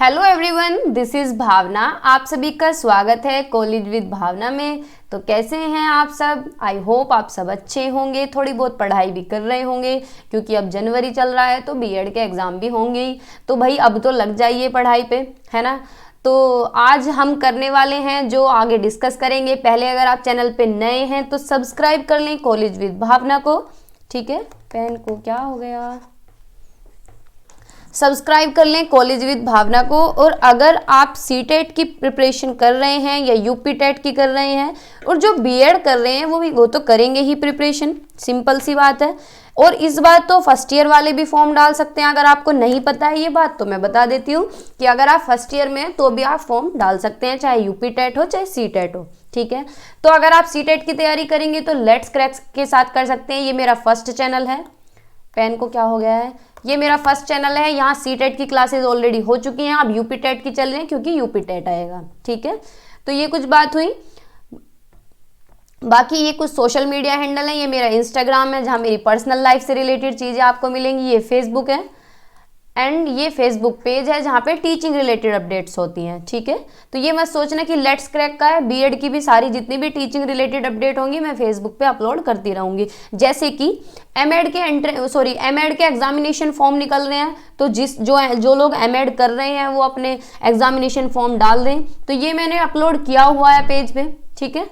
Hello everyone, this is भावना। आप सभी का स्वागत है कॉलेज विद भावना में। तो कैसे हैं आप सब? आई होप आप सब अच्छे होंगे, थोड़ी बहुत पढ़ाई भी कर रहे होंगे क्योंकि अब जनवरी चल रहा है तो बीएड के एग्ज़ाम भी होंगे ही। तो भाई अब तो लग जाइए पढ़ाई पे, है ना। तो आज हम करने वाले हैं जो आगे डिस्कस करेंगे। पहले अगर आप चैनल पे नए हैं तो सब्सक्राइब कर लें कॉलेज विद भावना को, ठीक है। पेन को क्या हो गया, सब्सक्राइब कर लें कॉलेज विद भावना को। और अगर आप सीटेट की प्रिपरेशन कर रहे हैं या यूपी टेट की कर रहे हैं और जो बीएड कर रहे हैं वो तो करेंगे ही प्रिपरेशन, सिंपल सी बात है। और इस बार तो फर्स्ट ईयर वाले भी फॉर्म डाल सकते हैं। अगर आपको नहीं पता है ये बात तो मैं बता देती हूँ कि अगर आप फर्स्ट ईयर में हैं तो भी आप फॉर्म डाल सकते हैं, चाहे यूपी टेट हो चाहे सी टेट हो, ठीक है। तो अगर आप सी टेट की तैयारी करेंगे तो लेट्स क्रैक के साथ कर सकते हैं। ये मेरा फर्स्ट चैनल है, पेन को क्या हो गया है, ये मेरा फर्स्ट चैनल है। यहाँ सी टेट की क्लासेस ऑलरेडी हो चुकी हैं, अब यूपी टेट की चल रही हैं क्योंकि यूपी टेट आएगा, ठीक है। तो ये कुछ बात हुई। बाकी ये कुछ सोशल मीडिया हैंडल है। ये मेरा इंस्टाग्राम है जहाँ मेरी पर्सनल लाइफ से रिलेटेड चीज़ें आपको मिलेंगी। ये फेसबुक है एंड ये फेसबुक पेज है जहाँ पे टीचिंग रिलेटेड अपडेट्स होती हैं, ठीक है। तो ये मत सोचना कि लेट्स क्रैक का है, बीएड की भी सारी जितनी भी टीचिंग रिलेटेड अपडेट होंगी मैं फेसबुक पे अपलोड करती रहूँगी। जैसे कि एमएड के एग्जामिनेशन फॉर्म निकल रहे हैं, तो जो लोग एमएड कर रहे हैं वो अपने एग्जामिनेशन फॉर्म डाल दें। तो ये मैंने अपलोड किया हुआ है पेज पे, ठीक है।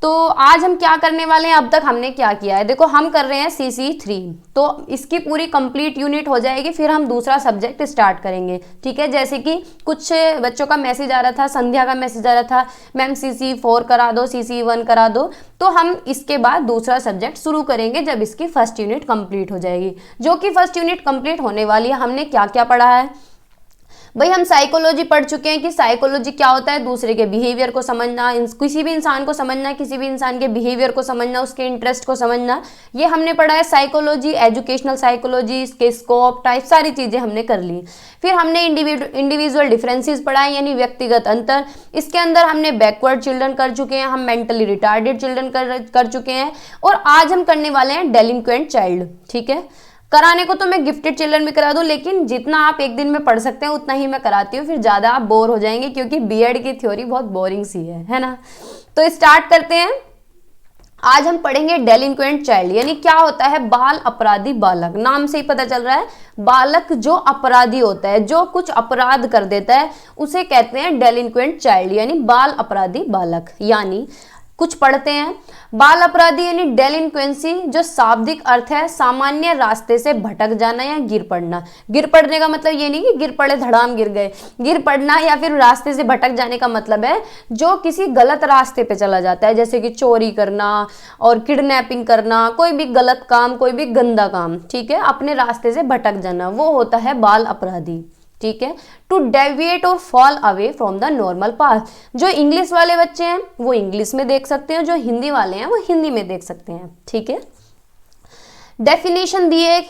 तो आज हम क्या करने वाले हैं, अब तक हमने क्या किया है, देखो हम कर रहे हैं CC3, तो इसकी पूरी कंप्लीट यूनिट हो जाएगी, फिर हम दूसरा सब्जेक्ट स्टार्ट करेंगे, ठीक है। जैसे कि कुछ बच्चों का मैसेज आ रहा था, संध्या का मैसेज आ रहा था, मैम CC4 करा दो, CC1 करा दो। तो हम इसके बाद दूसरा सब्जेक्ट शुरू करेंगे जब इसकी फर्स्ट यूनिट कंप्लीट हो जाएगी। जो कि फर्स्ट यूनिट कंप्लीट होने वाली है, हमने क्या क्या पढ़ा है भाई। हम साइकोलॉजी पढ़ चुके हैं कि साइकोलॉजी क्या होता है, दूसरे के बिहेवियर को समझना, किसी भी इंसान को समझना, किसी भी इंसान के बिहेवियर को समझना, उसके इंटरेस्ट को समझना, ये हमने पढ़ा है साइकोलॉजी। एजुकेशनल साइकोलॉजी, इसके स्कोप टाइप सारी चीज़ें हमने कर ली। फिर हमने इंडिविजुअल डिफरेंसेस पढ़ा है, यानी व्यक्तिगत अंतर। इसके अंदर हमने बैकवर्ड चिल्ड्रन कर चुके हैं, हम मेंटली रिटार्डेड चिल्ड्रन कर चुके हैं, और आज हम करने वाले हैं डेलिंक्वेंट चाइल्ड, ठीक है। कराने को तो मैं गिफ्टेड चिल्ड्रन भी करा दूं, लेकिन जितना आप एक दिन में पढ़ सकते हैं उतना ही मैं कराती हूँ, फिर ज़्यादा आप बोर हो जाएंगे क्योंकि बीएड की थ्योरी बहुत बोरिंग सी है ना। तो स्टार्ट करते हैं। आज हम पढ़ेंगे डेलिंक्वेंट चाइल्ड, यानी क्या होता है बाल अपराधी बालक। नाम से ही पता चल रहा है, बालक जो अपराधी होता है, जो कुछ अपराध कर देता है, उसे कहते हैं डेलिंक्वेंट चाइल्ड, यानी बाल अपराधी बालक। यानी कुछ पढ़ते हैं। बाल अपराधी यानी डेलिंक्वेंसी, जो शाब्दिक अर्थ है सामान्य रास्ते से भटक जाना या गिर पड़ना। गिर पड़ने का मतलब ये नहीं कि गिर पड़े धड़ाम गिर गए, गिर पड़ना या फिर रास्ते से भटक जाने का मतलब है जो किसी गलत रास्ते पे चला जाता है, जैसे कि चोरी करना और किडनैपिंग करना, कोई भी गलत काम, कोई भी गंदा काम, ठीक है, अपने रास्ते से भटक जाना, वो होता है बाल अपराधी, ठीक है। टू डेविएट और fall away from the normal path. जो इंग्लिश वाले बच्चे हैं वो इंग्लिश में देख सकते हैं, जो हिंदी वाले हैं वो हिंदी में देख सकते हैं, ठीक है। डेफिनेशन दी है एक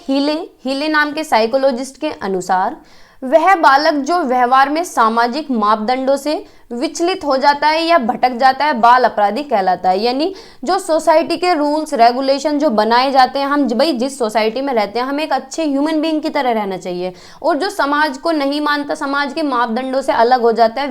हीले नाम के साइकोलॉजिस्ट के अनुसार, वह बालक जो व्यवहार में सामाजिक मापदंडों से विचलित हो जाता है या भटक जाता है बाल अपराधी कहलाता है। यानी जो सोसाइटी के रूल्स रेगुलेशन जो बनाए जाते हैं, हम भाई जिस सोसाइटी में रहते हैं हमें एक अच्छे ह्यूमन बीइंग की तरह रहना चाहिए, और जो समाज को नहीं मानता, समाज के मापदंडों से अलग हो जाता है,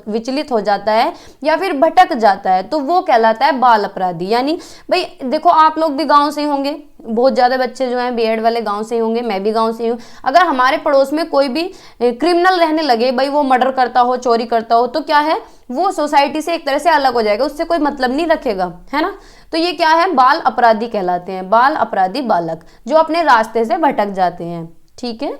विचलित हो जाता है या फिर भटक जाता है, तो वो कहलाता है बाल अपराधी। यानी भाई देखो, आप लोग भी गाँव से होंगे, बहुत ज़्यादा बच्चे जो हैं बीएड वाले गांव से ही होंगे, मैं भी गांव से ही हूँ। अगर हमारे पड़ोस में कोई भी क्रिमिनल रहने लगे, भाई वो मर्डर करता हो, चोरी करता हो, तो क्या है, वो सोसाइटी से एक तरह से अलग हो जाएगा, उससे कोई मतलब नहीं रखेगा, है ना। तो ये क्या है, बाल अपराधी कहलाते हैं, बाल अपराधी बालक जो अपने रास्ते से भटक जाते हैं, ठीक है।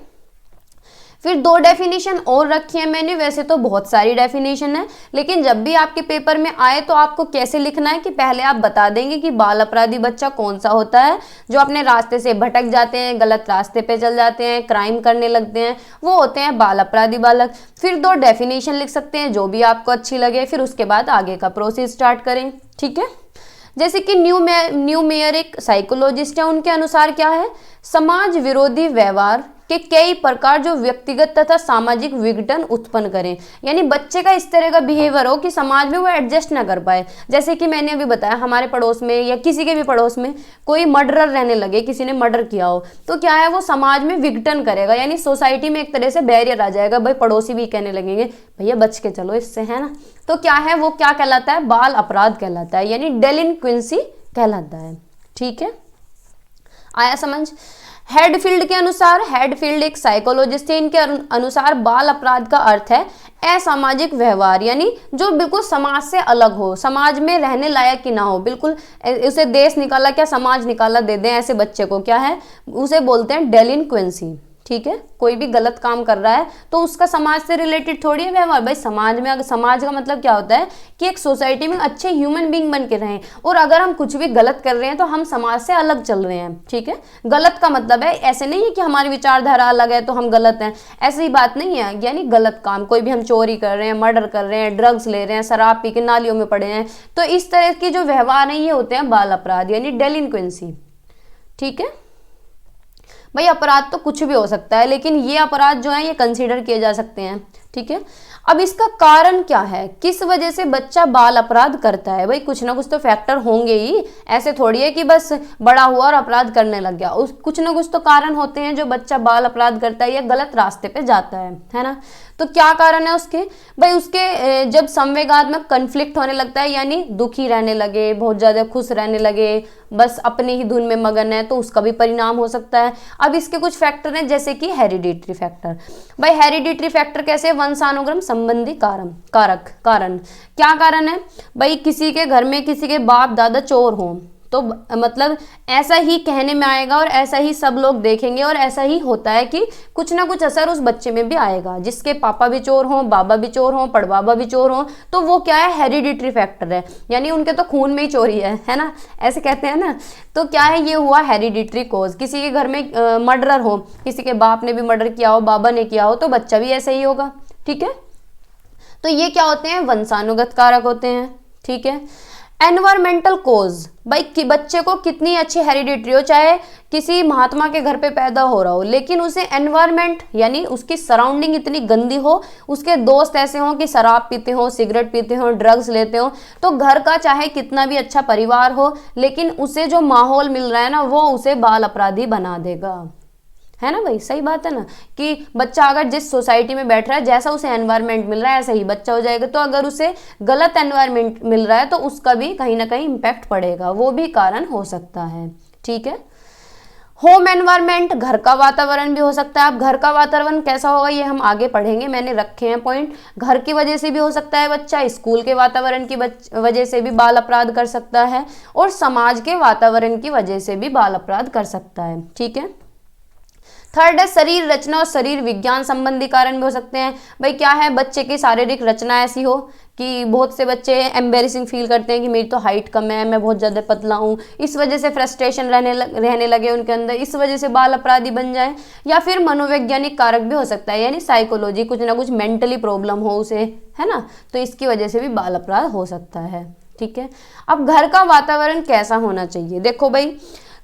फिर दो डेफिनेशन और रखी है मैंने, वैसे तो बहुत सारी डेफिनेशन है, लेकिन जब भी आपके पेपर में आए तो आपको कैसे लिखना है कि पहले आप बता देंगे कि बाल अपराधी बच्चा कौन सा होता है, जो अपने रास्ते से भटक जाते हैं, गलत रास्ते पे चल जाते हैं, क्राइम करने लगते हैं, वो होते हैं बाल अपराधी बालक। फिर दो डेफिनेशन लिख सकते हैं जो भी आपको अच्छी लगे, फिर उसके बाद आगे का प्रोसेस स्टार्ट करें, ठीक है। जैसे कि न्यू मेयर एक साइकोलॉजिस्ट है, उनके अनुसार क्या है, समाज विरोधी व्यवहार कि कई प्रकार जो व्यक्तिगत तथा सामाजिक विघटन उत्पन्न करें, यानी बच्चे का इस तरह का बिहेवियर हो कि समाज में वो एडजस्ट ना कर पाए। जैसे कि मैंने अभी बताया, हमारे पड़ोस में या किसी के भी पड़ोस में कोई मर्डरर रहने लगे, किसी ने मर्डर किया हो, तो क्या है, वो समाज में विघटन करेगा, यानी सोसाइटी में एक तरह से बैरियर आ जाएगा। भाई पड़ोसी भी कहने लगेंगे भैया बच के चलो इससे, है ना। तो क्या है, वो क्या कहलाता है, बाल अपराध कहलाता है, यानी डेलिंक्वेंसी कहलाता है। ठीक है, आया समझ। हेडफील्ड के अनुसार, हेडफील्ड एक साइकोलॉजिस्ट थे, इनके अनुसार बाल अपराध का अर्थ है असामाजिक व्यवहार, यानी जो बिल्कुल समाज से अलग हो, समाज में रहने लायक ही ना हो, बिल्कुल उसे देश निकाला क्या समाज निकाला दे दें ऐसे बच्चे को, क्या है, उसे बोलते हैं डेलिंक्वेंसी। ठीक है, कोई भी गलत काम कर रहा है तो उसका समाज से रिलेटेड थोड़ी है व्यवहार। भाई समाज में, अगर समाज का मतलब क्या होता है कि एक सोसाइटी में अच्छे ह्यूमन बीइंग बन के रहें, और अगर हम कुछ भी गलत कर रहे हैं तो हम समाज से अलग चल रहे हैं। ठीक है, गलत का मतलब है ऐसे नहीं है कि हमारी विचारधारा अलग है तो हम गलत हैं, ऐसी बात नहीं है। यानी गलत काम, कोई भी हम चोरी कर रहे हैं, मर्डर कर रहे हैं, ड्रग्स ले रहे हैं, शराब पी के नालियों में पड़े हैं, तो इस तरह की जो व्यवहार है ये होते हैं बाल अपराध, यानी डेलिंक्वेंसी। ठीक है भाई, अपराध तो कुछ भी हो सकता है, लेकिन ये अपराध जो है ये कंसीडर किए जा सकते हैं। ठीक है, अब इसका कारण क्या है, किस वजह से बच्चा बाल अपराध करता है। भाई कुछ ना कुछ तो फैक्टर होंगे ही, ऐसे थोड़ी है कि बस बड़ा हुआ और अपराध करने लग गया। उस कुछ ना कुछ तो कारण होते हैं जो बच्चा बाल अपराध करता है या गलत रास्ते पे जाता है ना। तो क्या कारण है उसके, भाई उसके जब संवेगात्मक कन्फ्लिक्ट होने लगता है, यानी दुखी रहने लगे, बहुत ज़्यादा खुश रहने लगे, बस अपनी ही धुन में मगन है, तो उसका भी परिणाम हो सकता है। अब इसके कुछ फैक्टर हैं, जैसे कि हेरिडिटरी फैक्टर। भाई हेरिडिटरी फैक्टर कैसे, वंशानुक्रम संबंधी कारण क्या कारण है, भाई किसी के घर में किसी के बाप दादा चोर हों तो मतलब ऐसा ही कहने में आएगा और ऐसा ही सब लोग देखेंगे, और ऐसा ही होता है कि कुछ ना कुछ असर उस बच्चे में भी आएगा। जिसके पापा भी चोर हों, बाबा भी चोर हों, पड़बाबा भी चोर हों, तो वो क्या है, हेरिडिटरी फैक्टर है, यानी उनके तो खून में ही चोरी है ना, ऐसे कहते हैं ना। तो क्या है, ये हुआ हेरिडिटरी कोज। किसी के घर में मर्डरर हो, किसी के बाप ने भी मर्डर किया हो, बाबा ने किया हो, तो बच्चा भी ऐसा ही होगा। ठीक है, तो ये क्या होते हैं, वंशानुगत कारक होते हैं। ठीक है, एनवायरमेंटल कोज, भाई कि बच्चे को कितनी अच्छी हेरिडिटरी हो, चाहे किसी महात्मा के घर पे पैदा हो रहा हो, लेकिन उसे एनवायरमेंट यानी उसकी सराउंडिंग इतनी गंदी हो, उसके दोस्त ऐसे हों कि शराब पीते हो, सिगरेट पीते हो, ड्रग्स लेते हो, तो घर का चाहे कितना भी अच्छा परिवार हो, लेकिन उसे जो माहौल मिल रहा है ना, वो उसे बाल अपराधी बना देगा, है ना भाई। सही बात है ना, कि बच्चा अगर जिस सोसाइटी में बैठ रहा है, जैसा उसे एनवायरनमेंट मिल रहा है ऐसा ही बच्चा हो जाएगा। तो अगर उसे गलत एनवायरनमेंट मिल रहा है तो उसका भी कहीं ना कहीं इम्पैक्ट पड़ेगा, वो भी कारण हो सकता है। ठीक है, होम एनवायरनमेंट, घर का वातावरण भी हो सकता है। अब घर का वातावरण कैसा होगा ये हम आगे पढ़ेंगे, मैंने रखे हैं पॉइंट। घर की वजह से भी हो सकता है बच्चा, स्कूल के वातावरण की वजह से भी बाल अपराध कर सकता है, और समाज के वातावरण की वजह से भी बाल अपराध कर सकता है। ठीक है, थर्ड है शरीर रचना और शरीर विज्ञान संबंधी कारण भी हो सकते हैं। भाई क्या है, बच्चे की शारीरिक रचना ऐसी हो कि बहुत से बच्चे एम्बेरसिंग फील करते हैं कि मेरी तो हाइट कम है, मैं बहुत ज़्यादा पतला हूँ, इस वजह से फ्रस्ट्रेशन रहने लगे उनके अंदर, इस वजह से बाल अपराधी बन जाए। या फिर मनोवैज्ञानिक कारक भी हो सकता है, यानी साइकोलॉजी, कुछ ना कुछ मेंटली प्रॉब्लम हो उसे, है ना, तो इसकी वजह से भी बाल अपराध हो सकता है। ठीक है, अब घर का वातावरण कैसा होना चाहिए, देखो भाई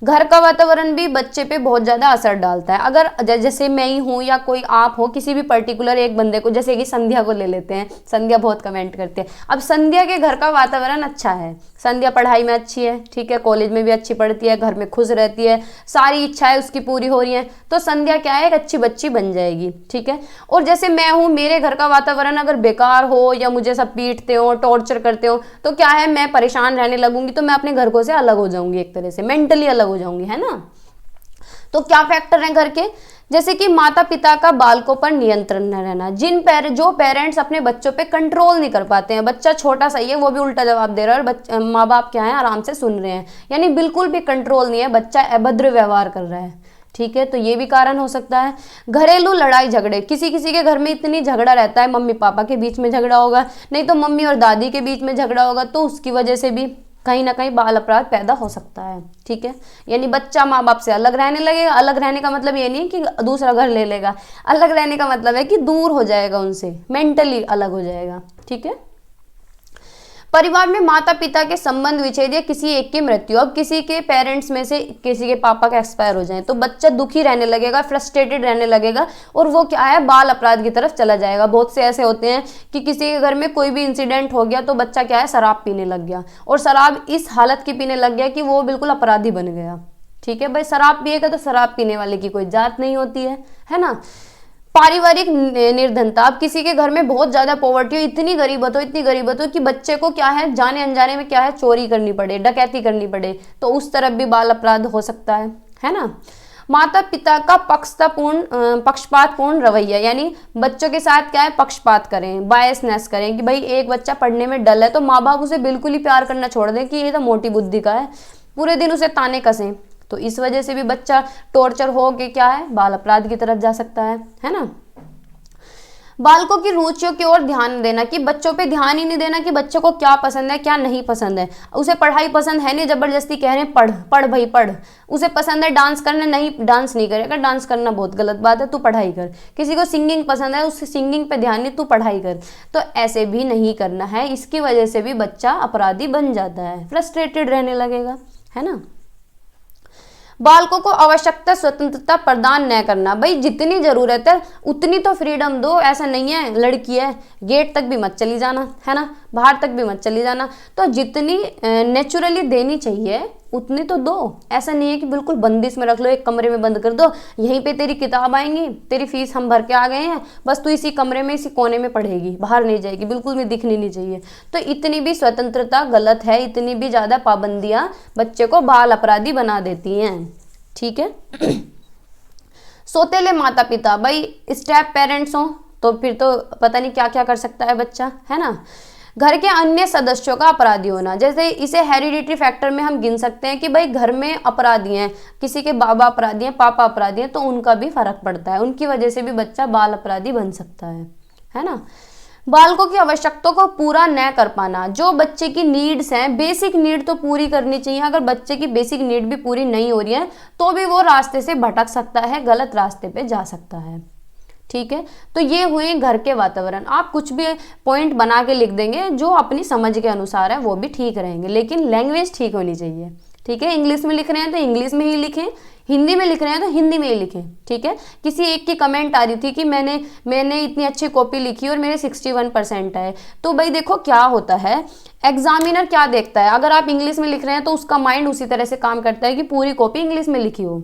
घर का वातावरण भी बच्चे पे बहुत ज़्यादा असर डालता है। अगर जैसे मैं ही हूँ या कोई आप हो, किसी भी पर्टिकुलर एक बंदे को, जैसे कि संध्या को ले लेते हैं, संध्या बहुत कमेंट करते हैं। अब संध्या के घर का वातावरण अच्छा है, संध्या पढ़ाई में अच्छी है, ठीक है, कॉलेज में भी अच्छी पढ़ती है, घर में खुश रहती है, सारी इच्छाएं उसकी पूरी हो रही हैं, तो संध्या क्या है, एक अच्छी बच्ची बन जाएगी। ठीक है, और जैसे मैं हूँ, मेरे घर का वातावरण अगर बेकार हो या मुझे सब पीटते हो, टॉर्चर करते हो, तो क्या है, मैं परेशान रहने लगूंगी, तो मैं अपने घर को से अलग हो जाऊंगी, एक तरह से मेंटली अलग हो जाऊंगी, है ना। तो क्या फैक्टर हैं घर के, जैसे कि माता पिता का बालकों पर नियंत्रण न रहना, जो पेरेंट्स अपने बच्चों पे कंट्रोल नहीं कर पाते हैं, बच्चा छोटा सा ही है वो भी उल्टा जवाब दे रहा है, और माँ बाप क्या है आराम से सुन रहे हैं, यानी बिल्कुल भी कंट्रोल नहीं है, बच्चा अभद्र व्यवहार कर रहा है। ठीक है, तो ये भी कारण हो सकता है। घरेलू लड़ाई झगड़े, किसी किसी के घर में इतनी झगड़ा रहता है, मम्मी पापा के बीच में झगड़ा होगा, नहीं तो मम्मी और दादी के बीच में झगड़ा होगा, तो उसकी वजह से भी कहीं ना कहीं बाल अपराध पैदा हो सकता है। ठीक है, यानी बच्चा माँ बाप से अलग रहने लगेगा। अलग रहने का मतलब ये नहीं है कि दूसरा घर ले लेगा, अलग रहने का मतलब है कि दूर हो जाएगा उनसे, मेंटली अलग हो जाएगा। ठीक है, परिवार में माता पिता के संबंध विच्छेद या किसी एक की मृत्यु, अब किसी के पेरेंट्स में से किसी के पापा का एक्सपायर हो जाए तो बच्चा दुखी रहने लगेगा, फ्रस्ट्रेटेड रहने लगेगा और वो क्या है, बाल अपराध की तरफ चला जाएगा। बहुत से ऐसे होते हैं कि किसी के घर में कोई भी इंसिडेंट हो गया तो बच्चा क्या है, शराब पीने लग गया और शराब इस हालत की पीने लग गया कि वो बिल्कुल अपराधी बन गया। ठीक है भाई, शराब पिएगा तो शराब पीने वाले की कोई जात नहीं होती है ना। पारिवारिक निर्धनता, अब किसी के घर में बहुत ज्यादा पॉवर्टी हो, इतनी गरीबत हो कि बच्चे को क्या है, जाने अनजाने में क्या है, चोरी करनी पड़े, डकैती करनी पड़े, तो उस तरफ भी बाल अपराध हो सकता है ना। माता पिता का पक्षपातपूर्ण रवैया, यानी बच्चों के साथ क्या है, पक्षपात करें, बायसनेस करें कि भाई एक बच्चा पढ़ने में डल है तो माँ बाप उसे बिल्कुल ही प्यार करना छोड़ दें कि ये तो मोटी बुद्धि का है, पूरे दिन उसे ताने कसें, तो इस वजह से भी बच्चा टॉर्चर हो के क्या है, बाल अपराध की तरफ जा सकता है ना। बालकों की रुचियों की ओर ध्यान देना, कि बच्चों पे ध्यान ही नहीं देना कि बच्चों को क्या पसंद है क्या नहीं पसंद है। उसे पढ़ाई पसंद है नहीं, जबरदस्ती कह रहे हैं पढ़ पढ़ भाई पढ़। उसे पसंद है डांस करना, नहीं डांस नहीं करेगा, डांस करना बहुत गलत बात है, तू पढ़ाई कर। किसी को सिंगिंग पसंद है, उससे सिंगिंग पे ध्यान नहीं, तू पढ़ाई कर। तो ऐसे भी नहीं करना है, इसकी वजह से भी बच्चा अपराधी बन जाता है, फ्रस्ट्रेटेड रहने लगेगा, है ना। बालकों को आवश्यकता स्वतंत्रता प्रदान न करना, भाई जितनी जरूरत है उतनी तो फ्रीडम दो, ऐसा नहीं है लड़की है गेट तक भी मत चली जाना, है ना, बाहर तक भी मत चली जाना, तो जितनी नेचुरली देनी चाहिए उतनी तो दो। ऐसा नहीं है कि बिल्कुल बंदिश में रख लो, एक कमरे में बंद कर दो, यहीं पे तेरी किताब आएंगी, तेरी फीस हम भर के आ गए हैं, बस तू इसी कमरे में इसी कोने में पढ़ेगी, बाहर नहीं जाएगी, बिल्कुल भी दिखनी नहीं चाहिए। तो इतनी भी स्वतंत्रता गलत है, इतनी भी ज़्यादा पाबंदियाँ बच्चे को बाल अपराधी बना देती हैं। ठीक है। सोतेले माता पिता, भाई स्टेप पेरेंट्स हों तो फिर तो पता नहीं क्या क्या कर सकता है बच्चा, है ना। घर के अन्य सदस्यों का अपराधी होना, जैसे इसे हेरिडिटरी फैक्टर में हम गिन सकते हैं कि भाई घर में अपराधी हैं, किसी के बाबा अपराधी हैं, पापा अपराधी हैं, तो उनका भी फर्क पड़ता है, उनकी वजह से भी बच्चा बाल अपराधी बन सकता है ना। बालकों की आवश्यकताओं को पूरा न कर पाना, जो बच्चे की नीड्स हैं, बेसिक नीड तो पूरी करनी चाहिए, अगर बच्चे की बेसिक नीड भी पूरी नहीं हो रही है तो भी वो रास्ते से भटक सकता है, गलत रास्ते पे जा सकता है। ठीक है, तो ये हुए घर के वातावरण। आप कुछ भी पॉइंट बना के लिख देंगे जो अपनी समझ के अनुसार है वो भी ठीक रहेंगे, लेकिन लैंग्वेज ठीक होनी चाहिए। ठीक है, इंग्लिश में लिख रहे हैं तो इंग्लिश में ही लिखें, हिंदी में लिख रहे हैं तो हिंदी में ही लिखें। ठीक है, किसी एक की कमेंट आ रही थी कि मैंने इतनी अच्छी कॉपी लिखी और मेरे 61% आए, तो भाई देखो क्या होता है, एग्जामिनर क्या देखता है, अगर आप इंग्लिश में लिख रहे हैं तो उसका माइंड उसी तरह से काम करता है कि पूरी कॉपी इंग्लिश में लिखी हो,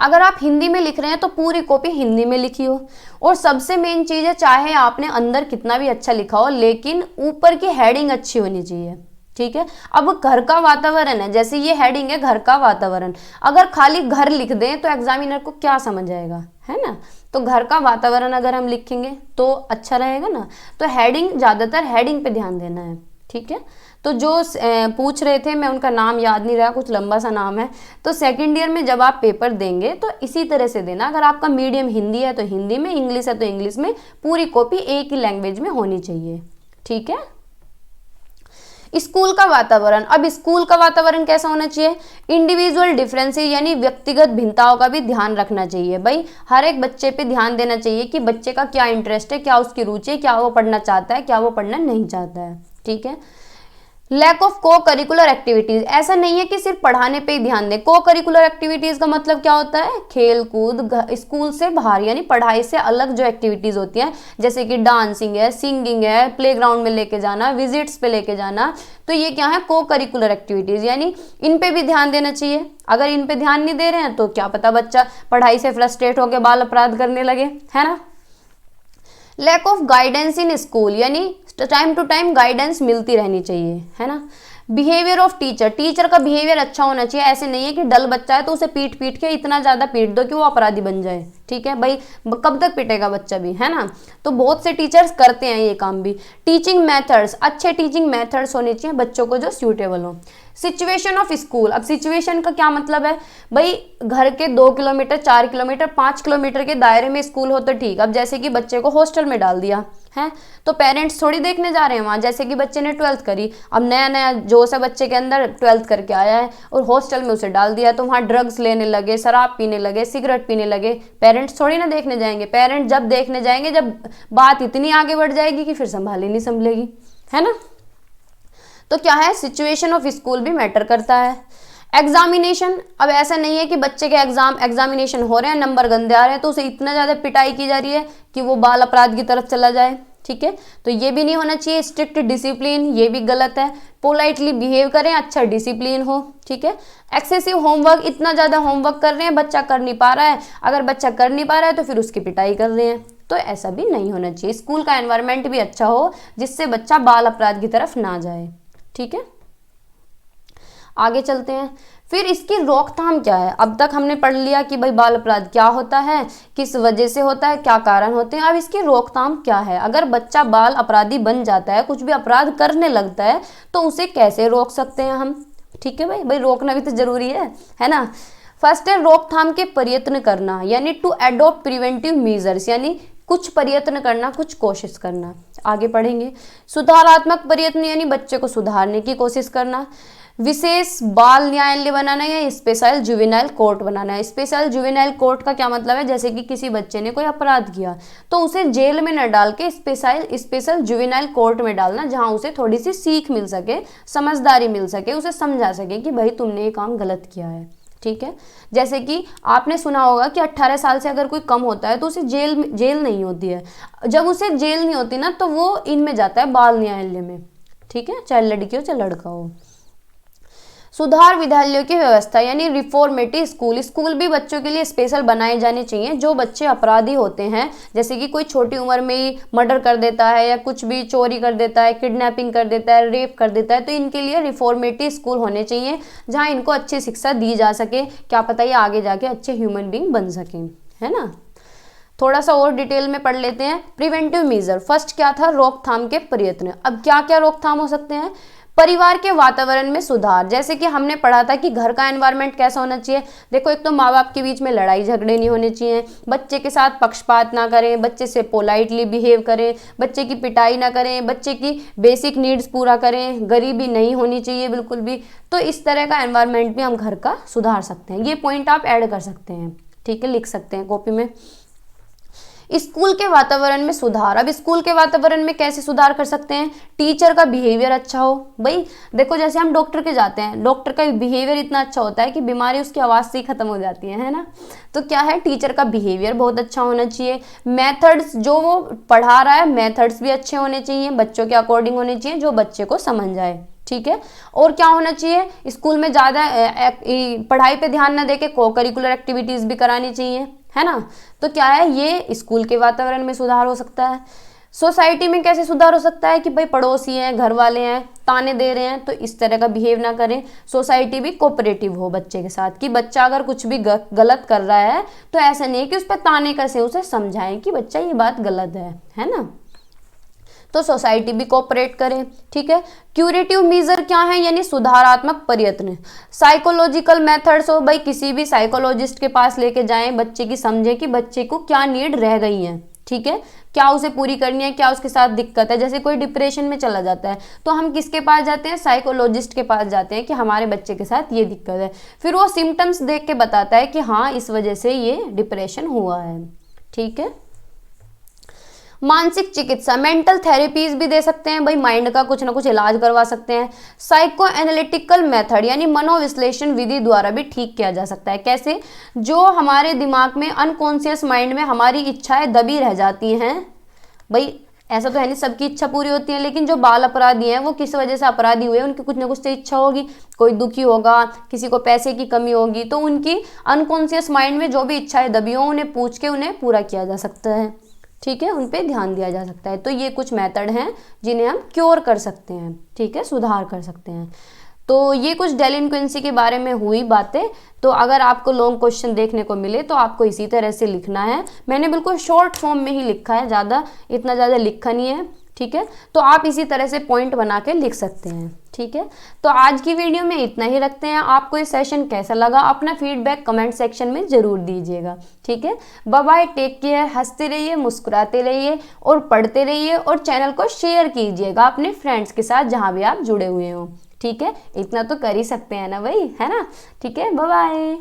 अगर आप हिंदी में लिख रहे हैं तो पूरी कॉपी हिंदी में लिखी हो। और सबसे मेन चीज़ है, चाहे आपने अंदर कितना भी अच्छा लिखा हो लेकिन ऊपर की हेडिंग अच्छी होनी चाहिए। ठीक है, अब घर का वातावरण है, जैसे ये हेडिंग है घर का वातावरण, अगर खाली घर लिख दें तो एग्जामिनर को क्या समझ आएगा, है ना। तो घर का वातावरण अगर हम लिखेंगे तो अच्छा रहेगा ना। तो हेडिंग, ज़्यादातर हेडिंग पे ध्यान देना है। ठीक है, तो जो पूछ रहे थे, मैं उनका नाम याद नहीं रहा, कुछ लंबा सा नाम है, तो सेकेंड ईयर में जब आप पेपर देंगे तो इसी तरह से देना, अगर आपका मीडियम हिंदी है तो हिंदी में, इंग्लिश है तो इंग्लिश में, पूरी कॉपी एक ही लैंग्वेज में होनी चाहिए। ठीक है। स्कूल का वातावरण, अब स्कूल का वातावरण कैसा होना चाहिए, इंडिविजुअल डिफरेंसेस यानी व्यक्तिगत भिन्नताओं का भी ध्यान रखना चाहिए। भाई हर एक बच्चे पे ध्यान देना चाहिए कि बच्चे का क्या इंटरेस्ट है, क्या उसकी रुचि है, क्या वो पढ़ना चाहता है, क्या वो पढ़ना नहीं चाहता है। ठीक है। लैक ऑफ को करिकुलर एक्टिविटीज, ऐसा नहीं है कि सिर्फ पढ़ाने पे ही ध्यान दें। को करिकुलर एक्टिविटीज का मतलब क्या होता है, खेल कूद, स्कूल से बाहर यानी पढ़ाई से अलग जो एक्टिविटीज होती हैं, जैसे कि डांसिंग है, सिंगिंग है, प्लेग्राउंड में लेके जाना, विजिट्स पे लेके जाना, तो ये क्या है, को करिकुलर एक्टिविटीज, यानी इन पे भी ध्यान देना चाहिए। अगर इन पे ध्यान नहीं दे रहे हैं तो क्या पता बच्चा पढ़ाई से फ्रस्ट्रेट होकर बाल अपराध करने लगे, है ना। Lack of guidance in school, यानी टाइम टू टाइम गाइडेंस मिलती रहनी चाहिए, है ना। बिहेवियर ऑफ टीचर, टीचर का बिहेवियर अच्छा होना चाहिए, ऐसे नहीं है कि डल बच्चा है तो उसे पीट पीट के इतना ज़्यादा पीट दो कि वो अपराधी बन जाए। ठीक है भाई, कब तक पिटेगा बच्चा भी, है ना। तो बहुत से टीचर्स करते हैं ये काम भी। टीचिंग मेथड्स, अच्छे टीचिंग मेथड्स होने चाहिए बच्चों को जो सूटेबल हो। सिचुएशन ऑफ स्कूल, अब सिचुएशन का क्या मतलब है, भाई घर के 2 किलोमीटर, 4 किलोमीटर, 5 किलोमीटर के दायरे में स्कूल हो तो ठीक। अब जैसे कि बच्चे को हॉस्टल में डाल दिया है तो पेरेंट्स थोड़ी देखने जा रहे हैं वहाँ, जैसे कि बच्चे ने 12th करी, अब नया नया जोश है बच्चे के अंदर, 12th करके आया है और हॉस्टल में उसे डाल दिया, तो वहाँ ड्रग्स लेने लगे, शराब पीने लगे, सिगरेट पीने लगे, पेरेंट्स थोड़ी ना देखने जाएंगे। पेरेंट्स जब देखने जाएंगे जब बात इतनी आगे बढ़ जाएगी कि फिर संभाली नहीं संभलेगी, है ना। तो क्या है, सिचुएशन ऑफ स्कूल भी मैटर करता है। एग्जामिनेशन, अब ऐसा नहीं है कि बच्चे के एग्जामिनेशन हो रहे हैं, नंबर गंदे आ रहे हैं तो उसे इतना ज़्यादा पिटाई की जा रही है कि वो बाल अपराध की तरफ चला जाए, ठीक है, तो ये भी नहीं होना चाहिए। स्ट्रिक्ट डिसिप्लिन, ये भी गलत है। पोलाइटली बिहेव करें, अच्छा डिसिप्लिन हो, ठीक है। एक्सेसिव होमवर्क, इतना ज़्यादा होमवर्क कर रहे हैं, बच्चा कर नहीं पा रहा है, अगर बच्चा कर नहीं पा रहा है तो फिर उसकी पिटाई कर रहे हैं, तो ऐसा भी नहीं होना चाहिए। स्कूल का एनवायरनमेंट भी अच्छा हो जिससे बच्चा बाल अपराध की तरफ ना जाए, ठीक है। आगे चलते हैं, फिर इसकी रोकथाम क्या है। अब तक हमने पढ़ लिया कि भाई बाल अपराध क्या होता है, किस वजह से होता है, क्या कारण होते हैं। अब इसकी रोकथाम क्या है। अगर बच्चा बाल अपराधी बन जाता है, कुछ भी अपराध करने लगता है, तो उसे कैसे रोक सकते हैं हम, ठीक है भाई रोकना भी तो जरूरी है ना। फर्स्ट है रोकथाम के प्रयत्न करना, यानी टू एडॉप्ट प्रिवेंटिव मेजर्स, यानी कुछ प्रयत्न करना, कुछ कोशिश करना। आगे पढ़ेंगे। सुधारात्मक प्रयत्न, यानी बच्चे को सुधारने की कोशिश करना। विशेष बाल न्यायालय बनाना या स्पेशल जुवेनाइल कोर्ट बनाना है। स्पेशल जुवेनाइल कोर्ट का क्या मतलब है, जैसे कि किसी बच्चे ने कोई अपराध किया तो उसे जेल में न डाल के स्पेशल जुवेनाइल कोर्ट में डालना, जहां उसे थोड़ी सी सीख मिल सके, समझदारी मिल सके, उसे समझा सके कि भाई तुमने ये काम गलत किया है, ठीक है। जैसे कि आपने सुना होगा कि 18 साल से अगर कोई कम होता है तो उसे जेल नहीं होती है। जब उसे जेल नहीं होती ना तो वो इनमें जाता है बाल न्यायालय में, ठीक है, चाहे लड़की हो चाहे लड़का हो। सुधार विद्यालयों की व्यवस्था, यानी रिफॉर्मेटिव स्कूल भी बच्चों के लिए स्पेशल बनाए जाने चाहिए। जो बच्चे अपराधी होते हैं, जैसे कि कोई छोटी उम्र में ही मर्डर कर देता है या कुछ भी चोरी कर देता है, किडनैपिंग कर देता है, रेप कर देता है, तो इनके लिए रिफॉर्मेटिव स्कूल होने चाहिए जहाँ इनको अच्छी शिक्षा दी जा सके। क्या पता ये आगे जाके अच्छे ह्यूमन बींग बन सकें, है ना। थोड़ा सा और डिटेल में पढ़ लेते हैं। प्रिवेंटिव मेजर, फर्स्ट क्या था, रोकथाम के प्रयत्न। अब क्या क्या रोकथाम हो सकते हैं। परिवार के वातावरण में सुधार, जैसे कि हमने पढ़ा था कि घर का एनवायरनमेंट कैसा होना चाहिए। देखो, एक तो माँ बाप के बीच में लड़ाई झगड़े नहीं होने चाहिए, बच्चे के साथ पक्षपात ना करें, बच्चे से पोलाइटली बिहेव करें, बच्चे की पिटाई ना करें, बच्चे की बेसिक नीड्स पूरा करें, गरीबी नहीं होनी चाहिए बिल्कुल भी। तो इस तरह का एनवायरनमेंट भी हम घर का सुधार सकते हैं। ये पॉइंट आप ऐड कर सकते हैं, ठीक है, लिख सकते हैं कॉपी में। स्कूल के वातावरण में सुधार, अब स्कूल के वातावरण में कैसे सुधार कर सकते हैं। टीचर का बिहेवियर अच्छा हो। भाई देखो, जैसे हम डॉक्टर के जाते हैं, डॉक्टर का बिहेवियर इतना अच्छा होता है कि बीमारी उसकी आवाज़ से ही खत्म हो जाती है ना। तो क्या है, टीचर का बिहेवियर बहुत अच्छा होना चाहिए। मेथड्स, जो वो पढ़ा रहा है मेथड्स भी अच्छे होने चाहिए, बच्चों के अकॉर्डिंग होने चाहिए, जो बच्चे को समझ आए, ठीक है। और क्या होना चाहिए, स्कूल में ज़्यादा पढ़ाई पे ध्यान ना देके को करिकुलर एक्टिविटीज़ भी करानी चाहिए, है ना। तो क्या है, ये स्कूल के वातावरण में सुधार हो सकता है। सोसाइटी में कैसे सुधार हो सकता है कि भाई पड़ोसी हैं, घर वाले हैं, ताने दे रहे हैं, तो इस तरह का बिहेव ना करें। सोसाइटी भी कोऑपरेटिव हो बच्चे के साथ, कि बच्चा अगर कुछ भी गलत कर रहा है तो ऐसा नहीं है कि उस पर ताने कसे, उसे समझाएं कि बच्चा ये बात गलत है ना। तो सोसाइटी भी कोऑपरेट करे, ठीक है। क्यूरेटिव मेजर क्या है, यानी सुधारात्मक प्रयत्न। साइकोलॉजिकल मेथड्स हो, भाई किसी भी साइकोलॉजिस्ट के पास लेके जाएं, बच्चे की समझे कि बच्चे को क्या नीड रह गई है, ठीक है, क्या उसे पूरी करनी है, क्या उसके साथ दिक्कत है। जैसे कोई डिप्रेशन में चला जाता है तो हम किसके पास जाते हैं, साइकोलॉजिस्ट के पास जाते हैं कि हमारे बच्चे के साथ ये दिक्कत है। फिर वो सिम्टम्स देख के बताता है कि हाँ, इस वजह से ये डिप्रेशन हुआ है, ठीक है। मानसिक चिकित्सा, मेंटल थेरेपीज भी दे सकते हैं, भाई माइंड का कुछ ना कुछ इलाज करवा सकते हैं। साइको एनालिटिकल मेथड, यानी मनोविश्लेषण विधि द्वारा भी ठीक किया जा सकता है। कैसे, जो हमारे दिमाग में अनकॉन्शियस माइंड में हमारी इच्छाएं दबी रह जाती हैं। भाई ऐसा तो है नहीं सबकी इच्छा पूरी होती है, लेकिन जो बाल अपराधी हैं वो किस वजह से अपराधी हुए, उनकी कुछ ना कुछ तो इच्छा होगी। कोई दुखी होगा, किसी को पैसे की कमी होगी, तो उनकी अनकॉन्शियस माइंड में जो भी इच्छाएं दबी हो उन्हें पूछ के उन्हें पूरा किया जा सकता है, ठीक है, उन पे ध्यान दिया जा सकता है। तो ये कुछ मेथड हैं जिन्हें हम क्योर कर सकते हैं, ठीक है, सुधार कर सकते हैं। तो ये कुछ डेलिंक्वेंसी के बारे में हुई बातें। तो अगर आपको लॉन्ग क्वेश्चन देखने को मिले तो आपको इसी तरह से लिखना है। मैंने बिल्कुल शॉर्ट फॉर्म में ही लिखा है, इतना ज़्यादा लिखा नहीं है, ठीक है। तो आप इसी तरह से पॉइंट बना के लिख सकते हैं, ठीक है। तो आज की वीडियो में इतना ही रखते हैं। आपको ये सेशन कैसा लगा, अपना फीडबैक कमेंट सेक्शन में ज़रूर दीजिएगा, ठीक है। बाय बाय, टेक केयर, हंसते रहिए, मुस्कुराते रहिए और पढ़ते रहिए, और चैनल को शेयर कीजिएगा अपने फ्रेंड्स के साथ जहाँ भी आप जुड़े हुए हो, ठीक है। इतना तो कर ही सकते हैं ना भाई, है ना, ठीक है। Bye bye.